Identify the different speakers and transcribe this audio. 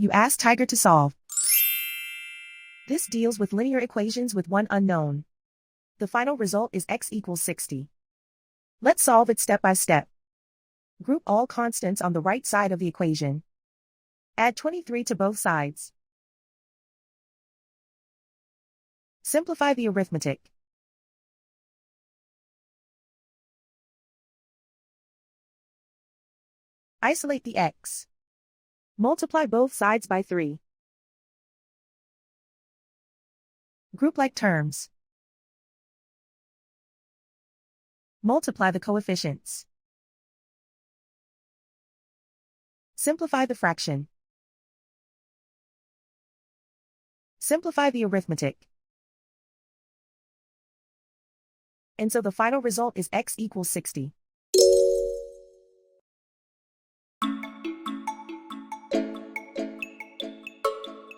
Speaker 1: You ask Tiger to solve. This deals with linear equations with one unknown. The final result is x equals 60. Let's solve it step by step. Group all constants on the right side of the equation. Add 23 to both sides. Simplify the arithmetic. Isolate the x. Multiply both sides by 3. Group like terms. Multiply the coefficients. Simplify the fraction. Simplify the arithmetic. And so the final result is x equals 60.